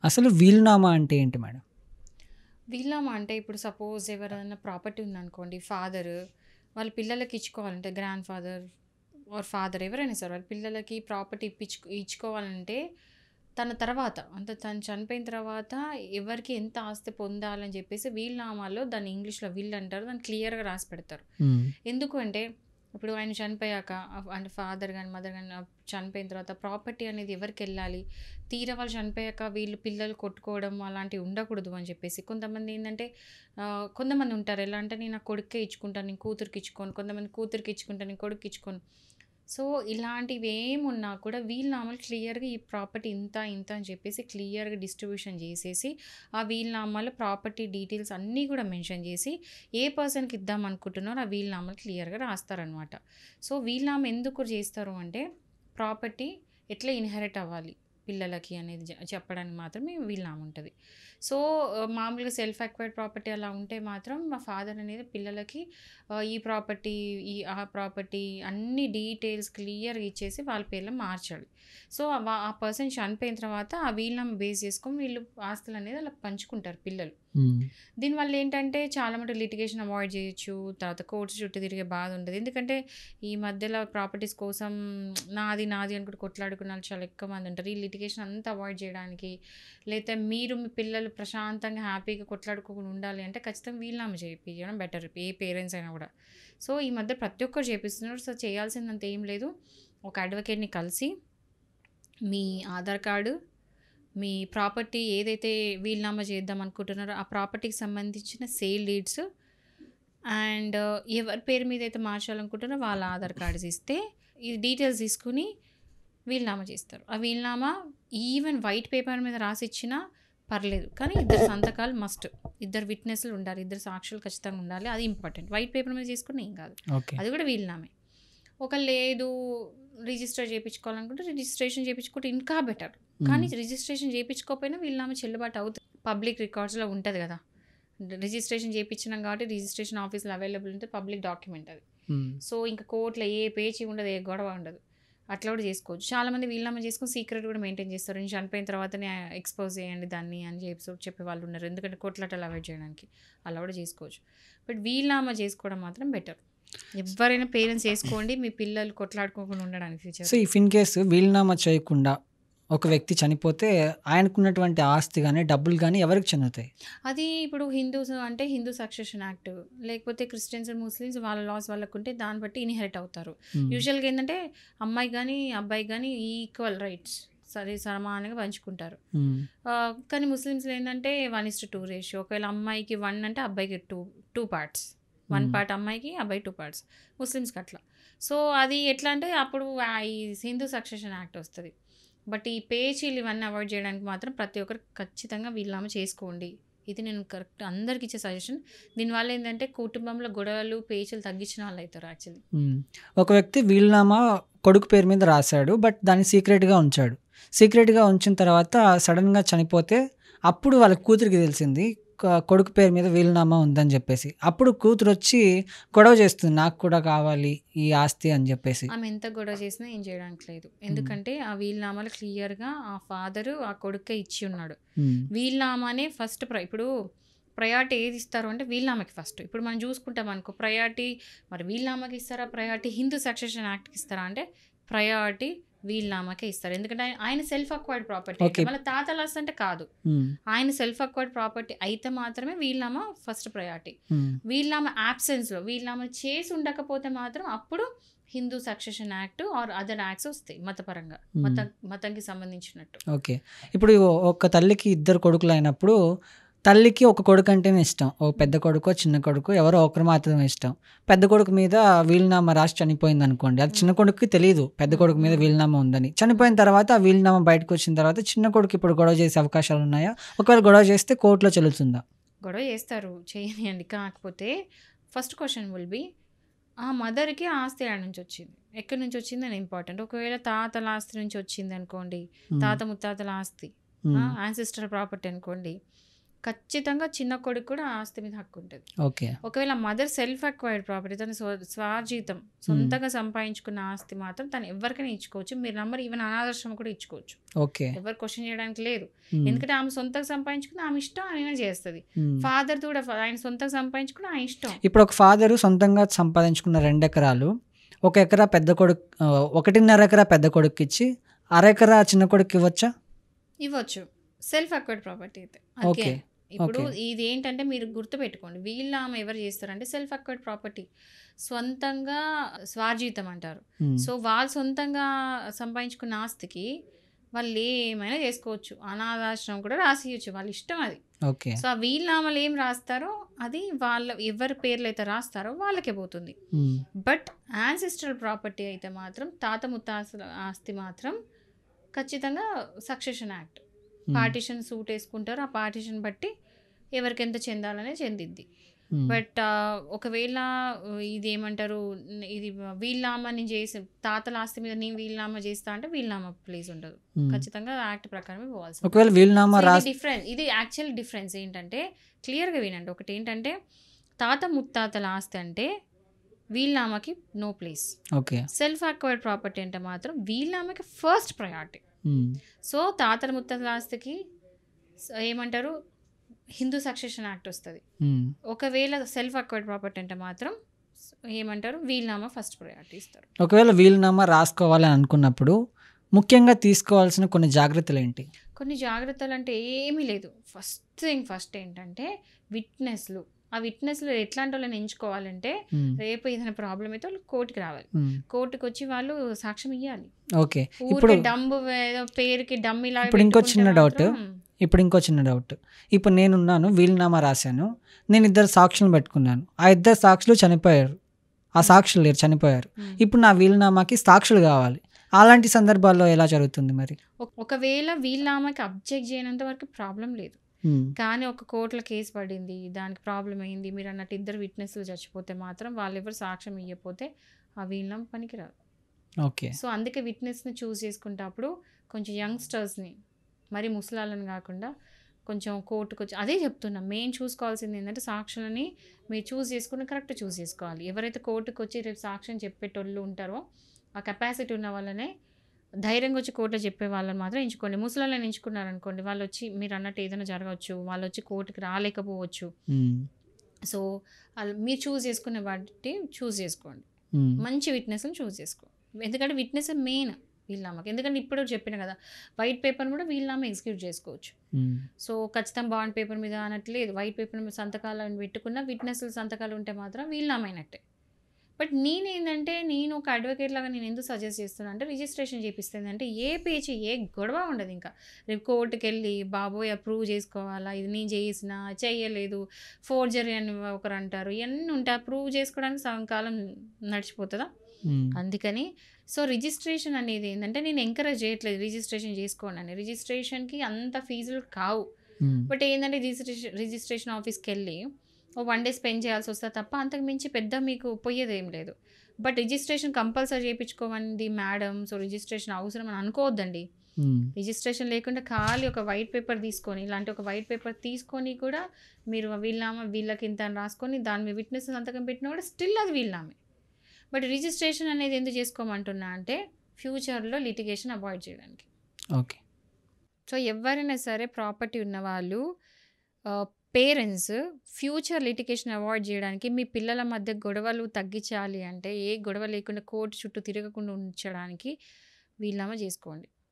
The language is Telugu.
అసలు వీలునామా అంటే ఏంటి మేడం? వీళ్ళామా అంటే ఇప్పుడు సపోజ్ ఎవరైనా ప్రాపర్టీ ఉందనుకోండి, ఫాదర్ వాళ్ళ పిల్లలకి ఇచ్చుకోవాలంటే గ్రాండ్ ఫాదర్ ఆర్ ఫాదర్ ఎవరైనా సరే వాళ్ళ పిల్లలకి ప్రాపర్టీ ఇచ్చుకోవాలంటే తన తర్వాత అంటే తను చనిపోయిన తర్వాత ఎవరికి ఎంత ఆస్తి పొందాలని చెప్పేసి వీలునామాలో దాన్ని ఇంగ్లీష్లో విల్ అంటారు, దాన్ని క్లియర్గా రాసి పెడతారు. ఎందుకు అంటే ఇప్పుడు ఆయన చనిపోయాక అంటే ఫాదర్ కానీ మదర్ కానీ చనిపోయిన తర్వాత ప్రాపర్టీ అనేది ఎవరికి వెళ్ళాలి, తీరా వాళ్ళు చనిపోయాక వీళ్ళు పిల్లలు కొట్టుకోవడం అలాంటివి ఉండకూడదు అని చెప్పేసి. కొంతమంది ఏంటంటే కొంతమంది ఉంటారు ఎలా అంటే నేను నా కొడుకే ఇచ్చుకుంటాను, నేను కూతురికి ఇచ్చుకోను, కొంతమంది కూతురికి ఇచ్చుకుంటాను, నేను కొడుకు ఇచ్చుకోను. సో ఇలాంటివి ఏమున్నా కూడా వీలునామాలు క్లియర్గా ఈ ప్రాపర్టీ ఇంత ఇంత అని చెప్పేసి క్లియర్గా డిస్ట్రిబ్యూషన్ చేసేసి ఆ వీలునామాలో ప్రాపర్టీ డీటెయిల్స్ అన్నీ కూడా మెన్షన్ చేసి ఏ పర్సన్కి ఇద్దాం అనుకుంటున్నారో ఆ వీలునామాలు క్లియర్గా రాస్తారనమాట. సో వీలునామా ఎందుకు చేస్తారు అంటే ప్రాపర్టీ ఎట్లా ఇన్హెరిట్ అవ్వాలి పిల్లలకి అనేది చెప్పడానికి మాత్రమే వీలునామా ఉంటుంది. సో మామూలుగా సెల్ఫ్ అక్వైర్డ్ ప్రాపర్టీ అలా ఉంటే మాత్రం మా ఫాదర్ అనేది పిల్లలకి ఈ ప్రాపర్టీ ఆ ప్రాపర్టీ అన్ని డీటెయిల్స్ క్లియర్గా ఇచ్చేసి వాళ్ళ పేర్లో మార్చాలి. సో ఆ పర్సన్ చనిపోయిన తర్వాత ఆ వీలునామా బేస్ చేసుకొని వీళ్ళు ఆస్తులు అనేది అలా పంచుకుంటారు పిల్లలు. దీనివల్ల ఏంటంటే చాలా మటుకు లిటిగేషన్ అవాయిడ్ చేయొచ్చు, తర్వాత కోర్టు చుట్టూ తిరిగే బాధ ఉండదు. ఎందుకంటే ఈ మధ్యలో ప్రాపర్టీస్ కోసం నాది నాది అనుకుంటే కొట్లాడుకున్న వాళ్ళు చాలా ఎక్కువ మంది ఉంటారు. ఈ లిటిగేషన్ అంతా అవాయిడ్ చేయడానికి లేకపోతే మీరు మీ పిల్లలు ప్రశాంతంగా హ్యాపీగా కొట్లాడుకోకుండా ఉండాలి అంటే ఖచ్చితంగా వీలునామా చేయించడం బెటర్, ఏ పేరెంట్స్ అయినా కూడా. సో ఈ మధ్య ప్రతి ఒక్కరు చేపిస్తున్నారు. సో చేయాల్సిందంత ఏం లేదు, ఒక అడ్వకేట్ని కలిసి మీ ఆధార్ కార్డు, మీ ప్రాపర్టీ ఏదైతే వీలునామా చేద్దాం అనుకుంటున్నారో ఆ ప్రాపర్టీకి సంబంధించిన సేల్ డీడ్స్ అండ్ ఎవరి పేరు మీద అయితే మార్చాలనుకుంటున్నారో వాళ్ళ ఆధార్ కార్డ్స్ ఇస్తే ఈ డీటెయిల్స్ తీసుకుని వీలునామా చేస్తారు. ఆ వీలునామా ఈవెన్ వైట్ పేపర్ మీద రాసి ఇచ్చినా పర్లేదు, కానీ ఇద్దరు సంతకాలు మస్ట్, ఇద్దరు విట్నెస్లు ఉండాలి, ఇద్దరు సాక్షులు ఖచ్చితంగా ఉండాలి, అది ఇంపార్టెంట్. వైట్ పేపర్ మీద చేసుకుని ఏం కాదు, అది కూడా వీలునామే. ఒక లేదు రిజిస్టర్ చేయించుకోవాలనుకుంటే రిజిస్ట్రేషన్ చేయించుకుంటే ఇంకా బెటర్, కానీ రిజిస్ట్రేషన్ చేయించుకోకపోయినా వీలునామా చెల్లుబాటు అవుతుంది, పబ్లిక్ రికార్డ్స్లో ఉంటుంది కదా. రిజిస్ట్రేషన్ చేయించినాం కాబట్టి రిజిస్ట్రేషన్ ఆఫీస్లో అవైలబుల్ ఉంటే పబ్లిక్ డాక్యుమెంట్ అది. సో ఇంకా కోర్టులో ఏ పేచీ ఉండదు, ఏ గొడవ ఉండదు, అట్లా కూడా చేసుకోవచ్చు. చాలామంది వీలునామా చేసుకుని సీక్రెట్ కూడా మెయింటైన్ చేస్తారు, నేను చనిపోయిన తర్వాతనే ఎక్స్పోజ్ చేయండి దాన్ని అని చెప్పే వాళ్ళు ఉన్నారు, ఎందుకంటే కొట్లాటలు అవాయిడ్ చేయడానికి. అలా కూడా చేసుకోవచ్చు, బట్ వీలునామా చేసుకోవడం మాత్రం బెటర్. ఎవరైనా పేరెంట్స్ చేసుకోండి, మీ పిల్లలు కొట్లాడుకోకుండా ఉండడానికి future. So if in case వీలునామా చేయకుండా ఒక వ్యక్తి చనిపోతే ఆయనకున్నటువంటి ఆస్తి కానీ డబ్బులు కానీ ఎవరికి చెందుతాయి? అది ఇప్పుడు హిందూస్ అంటే హిందూ సక్సెషన్ యాక్ట్, లేకపోతే క్రిస్టియన్స్ ముస్లిమ్స్ వాళ్ళ లాస్ వాళ్ళకు ఉంటే దాన్ని బట్టి ఇన్హెరిట్ అవుతారు. యూజువల్గా ఏంటంటే అమ్మాయి కానీ అబ్బాయి కానీ ఈక్వల్ రైట్స్ సమానంగా పంచుకుంటారు. కానీ ముస్లిమ్స్లో ఏంటంటే 1:2 రేషియో. ఒకవేళ అమ్మాయికి 1 అంటే అబ్బాయికి 2 పార్ట్స్, 1 పార్ట్ అమ్మాయికి, అబ్బాయి 2 పార్ట్స్, ముస్లిమ్స్కి అట్లా. సో అది ఎట్లా అంటే అప్పుడు ఈ హిందూ సక్సెషన్ యాక్ట్ వస్తుంది. బట్ ఈ పేచీలు ఇవన్నీ అవాయిడ్ చేయడానికి మాత్రం ప్రతి ఒక్కరు ఖచ్చితంగా వీలునామా చేసుకోండి, ఇది నేను కరెక్ట్ అందరికి ఇచ్చే సజెషన్. దీనివల్ల ఏంటంటే కుటుంబంలో గొడవలు పేచీలు తగ్గించిన వాళ్ళు అవుతారు యాక్చువల్లీ. ఒక వ్యక్తి వీలునామా కొడుకు పేరు మీద రాశాడు, బట్ దాన్ని సీక్రెట్గా ఉంచాడు. సీక్రెట్గా ఉంచిన తర్వాత సడన్గా చనిపోతే అప్పుడు వాళ్ళ కూతురికి తెలిసింది కొడుకు పేరు మీద వీలునామా ఉందని చెప్పేసి. అప్పుడు కూతురు వచ్చి గొడవ చేస్తుంది, నాకు కూడా కావాలి ఈ ఆస్తి అని చెప్పేసి. ఆమె ఎంత గొడవ చేసినా ఏం చేయడానికి లేదు, ఎందుకంటే ఆ వీలునామాలు క్లియర్గా ఆ ఫాదరు ఆ కొడుకే ఇచ్చి ఉన్నాడు. వీలునామానే ఫస్ట్ ఇప్పుడు ప్రయారిటీ ఏది ఇస్తారు అంటే వీలునామాకి ఫస్ట్. ఇప్పుడు మనం చూసుకుంటాం అనుకో ప్రయారిటీ, మరి వీలునామాకి ఇస్తారా ప్రయారిటీ హిందూ సక్సెషన్ యాక్ట్కి ఇస్తారా అంటే ప్రయారిటీ వీలునామాకే ఇస్తారు, ఎందుకంటే ఆయన సెల్ఫ్ అక్వైర్డ్ ప్రాపర్టీ, మళ్ళీ తాతలు వస్తుంటే కాదు, ఆయన సెల్ఫ్ అక్వైర్డ్ ప్రాపర్టీ అయితే మాత్రమే వీలునామా ఫస్ట్ ప్రయారిటీ. వీలునామా యాబ్సెన్స్లో వీలునామా చేసి ఉండకపోతే మాత్రం అప్పుడు Hindu succession act or other acts వస్తాయి మతపరంగా, మతంకి సంబంధించినట్టు. ఓకే, ఇప్పుడు ఒక తల్లికి 2 కొడుకులు అయినప్పుడు తల్లికి ఒక కొడుకు అంటేనే ఇష్టం, ఓ పెద్ద కొడుకో చిన్న కొడుకు ఎవరో ఒకరు మాత్రమే ఇష్టం. పెద్ద కొడుకు మీద వీలునామా రాసి చనిపోయింది అనుకోండి, అది చిన్న కొడుకుకి తెలియదు పెద్ద కొడుకు మీద వీలునామా ఉందని. చనిపోయిన తర్వాత ఆ వీలునామా బయటకు వచ్చిన తర్వాత చిన్న కొడుకు ఇప్పుడు గొడవ చేసే అవకాశాలు ఉన్నాయా? ఒకవేళ గొడవ చేస్తే కోర్టులో చెల్లుతుందా? గొడవ చేస్తారు, చేయనియండి. కాకపోతే ఫస్ట్ క్వశ్చన్ విల్ బి ఆ మదర్కి ఆస్తి ఆడ నుంచి వచ్చింది, ఎక్కడి నుంచి వచ్చింది అని ఇంపార్టెంట్. ఒకవేళ తాతల ఆస్తి నుంచి వచ్చింది అనుకోండి, తాత ముత్తాతల ఆస్తి, యాన్సిస్టర్ ప్రాపర్టీ అనుకోండి, ఖచ్చితంగా చిన్న కొడుకు కూడా ఆ ఆస్తి మీద హక్కు ఉంటుంది. ఓకే. ఒకవేళ మదర్ సెల్ఫ్ అక్వైర్డ్ ప్రాపర్టీ, తన స్వార్జితం సొంతంగా సంపాదించుకున్న ఆస్తి మాత్రం తను ఎవరికైనా ఇచ్చుకోవచ్చు. మీరు నంబర్ ఈవెన్ అనాథాశ్రమం కూడా ఇచ్చుకోవచ్చు. ఓకే. ఎవరు క్వశ్చన్ చేయడానికి లేదు. ఎందుకంటే ఆమె సొంతంగా సంపాదించుకుని ఆమె ఇష్టం ఆయన చేస్తుంది. ఫాదర్ కూడా ఆయన సొంతంగా సంపాదించుకుని ఆయన ఇష్టం. ఇప్పుడు ఒక ఫాదర్ సొంతంగా సంపాదించుకున్న 2 ఎకరాలు 1 ఎకరా పెద్ద కొడుకు 1.5 ఎకరా పెద్ద కొడుకు ఇచ్చి 1/2 ఎకరా చిన్న కొడుకు ఇవ్వచ్చా? ఇవ్వచ్చు. సెల్ఫ్ అక్వైర్డ్ ప్రాపర్టీ అయితే. ఓకే. ఇప్పుడు ఇది ఏంటంటే మీరు గుర్తుపెట్టుకోండి, వీళ్ళ ఆమె ఎవరు చేస్తారంటే సెల్ఫ్ అక్వైర్డ్ ప్రాపర్టీ, సొంతంగా స్వార్జితం అంటారు. సో వాళ్ళు సొంతంగా సంపాదించుకున్న ఆస్తికి వాళ్ళు ఏమైనా చేసుకోవచ్చు. అనాథాశ్రమం కూడా రాసియచ్చు, వాళ్ళ ఇష్టం అది. ఓకే. సో ఆ వీళ్ళనామాలు ఏం రాస్తారో అది వాళ్ళ ఎవరి పేర్లు అయితే రాస్తారో వాళ్ళకే పోతుంది. బట్ యాన్సిస్ట్రల్ ప్రాపర్టీ అయితే మాత్రం తాత ముత్తాతల ఆస్తి మాత్రం ఖచ్చితంగా సక్సెషన్ యాక్ట్ పార్టీషన్ సూట్ వేసుకుంటారు. ఆ పార్టీషన్ బట్టి ఎవరికి ఎంత చెందాలనే చెందిద్ది. బట్ ఒకవేళ ఇది ఏమంటారు, ఇది వీళ్ళనామా నేను చేసి తాతల ఆస్తి మీద నేను వీళ్ళనామా చేస్తా అంటే వీళ్ళనామా ప్లేస్ ఉండదు. ఖచ్చితంగా యాక్ట్ ప్రకారమే పోవాల్సి. ఒకవేళ వీళ్ళనామా డిఫరెన్స్ ఇది యాక్చువల్ డిఫరెన్స్ ఏంటంటే క్లియర్గా వినండి. ఒకటి ఏంటంటే తాత ముత్తాతల ఆస్తి అంటే వీళ్ళనామాకి no place. Okay. Self acquired property అంటే మాత్రం వీళ్ళనామాకి ఫస్ట్ ప్రయారిటీ. సో తాతల ముత్తాతల ఆస్తికి ఏమంటారు హిందూ సక్సెషన్ యాక్ట్ వస్తుంది. ఒకవేళ సెల్ఫ్ అక్వైర్డ్ ప్రాపర్టీ అంటే మాత్రం ఏమంటారు వీళ్ళనామా ఫస్ట్ ప్రయారిటీ ఇస్తారు. ఒకవేళ వీళ్ళనామా రాసుకోవాలని అనుకున్నప్పుడు ముఖ్యంగా తీసుకోవాల్సిన కొన్ని జాగ్రత్తలు ఏంటి? కొన్ని జాగ్రత్తలు అంటే ఏమీ లేదు. ఫస్ట్ ఏంటంటే విట్నెస్లు. ఆ విట్నెస్లు ఎట్లాంటి వాళ్ళని ఎంచుకోవాలంటే రేపు ఏదైనా ప్రాబ్లం అయితే వాళ్ళు కోర్టుకి రావాలి. కోర్టుకి వచ్చి వాళ్ళు సాక్ష్యం ఇవ్వాలి. ఓకే. ఇప్పుడు డమ్ము పేరుకి డమ్మి లాగా. ఇప్పుడు ఇంకో చిన్న డౌట్. ఇప్పుడు నేనున్నాను, వీలునామా రాశాను, నేను 2 సాక్షులను పెట్టుకున్నాను. ఆ 2 సాక్షులు చనిపోయారు, ఆ సాక్షులు లేరు, చనిపోయారు. ఇప్పుడు నా వీలునామాకి సాక్షులు కావాలి. అలాంటి సందర్భాల్లో ఎలా జరుగుతుంది మరి? ఒకవేళ వీలునామాకి అబ్జెక్ట్ చేయనంత వరకు ప్రాబ్లం లేదు. కానీ ఒక కోర్టులో కేసు పడింది, దానికి ప్రాబ్లం అయింది, మీరు అన్నట్టు 2 విట్నెస్లు చచ్చిపోతే మాత్రం వాళ్ళు ఎవరు సాక్ష్యం ఇవ్వకపోతే ఆ వీలునామా పనికిరాదు. ఓకే. సో అందుకే విట్నెస్ని చూస్ చేసుకుంటప్పుడు కొంచెం యంగ్స్టర్స్ని, మరి ముసలాళ్ళని కాకుండా కొంచెం కోర్టుకు వచ్చి అదే చెప్తున్నా, మెయిన్ చూసుకోవాల్సింది ఏంటంటే సాక్షులని మీరు చూస్ చేసుకుని కరెక్ట్ చూస్ చేసుకోవాలి. ఎవరైతే కోర్టుకు వచ్చి రేపు సాక్ష్యం చెప్పేటోళ్ళు ఉంటారో ఆ కెపాసిటీ ఉన్న వాళ్ళనే ధైర్యంగా వచ్చి కోర్టులో చెప్పే వాళ్ళని మాత్రం ఎంచుకోండి. ముసలాళ్ళని ఎంచుకున్నారనుకోండి, వాళ్ళు వచ్చి మీరు అన్నట్టు ఏదైనా జరగవచ్చు, వాళ్ళు వచ్చి కోర్టుకి రాలేకపోవచ్చు. సో మీరు చూస్ చేసుకునే బట్టి చూస్ చేసుకోండి, మంచి విట్నెస్ని చూస్ చేసుకోండి. ఎందుకంటే విట్నెస్ మెయిన్ వీళ్ళనామాకి. ఎందుకంటే ఇప్పుడు చెప్పిన కదా, వైట్ పేపర్ కూడా వీళ్ళనామా ఎగ్జిక్యూట్ చేసుకోవచ్చు. సో ఖచ్చితంగా బాండ్ పేపర్ మీద అనట్లేదు, వైట్ పేపర్ మీద సంతకాలను పెట్టుకున్న విట్నెస్లు సంతకాలు ఉంటే మాత్రం వీళ్ళనామా అయినట్టే. బట్ నేనేంటంటే నేను ఒక అడ్వకేట్ లాగా నేను ఎందుకు సజెస్ట్ చేస్తున్నా అంటే రిజిస్ట్రేషన్ చేపిస్తుంది అంటే ఏ పేచి ఏ గొడవ ఉండదు. ఇంకా రేపు కోర్టుకి వెళ్ళి బాబోయ్ ప్రూవ్ చేసుకోవాలా, ఇది నేను చేసినా చేయలేదు, ఫోర్జరీ అని ఒకరు అంటారు, ఇవన్నీ ఉంటాయి. ప్రూవ్ చేసుకోవడానికి సగం కాలం నడిచిపోతుందా? అందుకని సో రిజిస్ట్రేషన్ అనేది ఏంటంటే నేను ఎంకరేజ్ చేయట్లేదు రిజిస్ట్రేషన్ చేసుకోండి అని. రిజిస్ట్రేషన్కి అంత ఫీజులు కావు. బట్ ఏంటంటే రిజిస్ట్రేషన్ ఆఫీస్కి వెళ్ళి 1 డే స్పెండ్ చేయాల్సి వస్తుంది తప్ప అంతకు మించి పెద్ద మీకు పోయేది ఏం లేదు. బట్ రిజిస్ట్రేషన్ కంపల్సరీ చేయించుకోమంది మేడం. సో రిజిస్ట్రేషన్ అవసరం అని అనుకోవద్దండి. రిజిస్ట్రేషన్ లేకుండా ఖాళీ ఒక వైట్ పేపర్ తీసుకొని, ఇలాంటి ఒక వైట్ పేపర్ తీసుకొని కూడా మీరు వీళ్ళకి ఇంత రాసుకొని దాని మీద విట్నెస్ సంతకం పెట్టినా కూడా స్టిల్ అది వీళ్ళామే. బట్ రిజిస్ట్రేషన్ అనేది ఎందుకు చేసుకోమంటున్నా అంటే ఫ్యూచర్లో లిటిగేషన్ అవాయిడ్ చేయడానికి. ఓకే. సో ఎవరైనా సరే ప్రాపర్టీ ఉన్నవాళ్ళు పేరెంట్స్ ఫ్యూచర్ లిటిగేషన్ అవాయిడ్ చేయడానికి, మీ పిల్లల మధ్య గొడవలు తగ్గించాలి అంటే, ఏ గొడవ లేకుండా కోర్టు చుట్టూ తిరగకుండా ఉంచడానికి వీళ్ళనామా చేసుకోండి.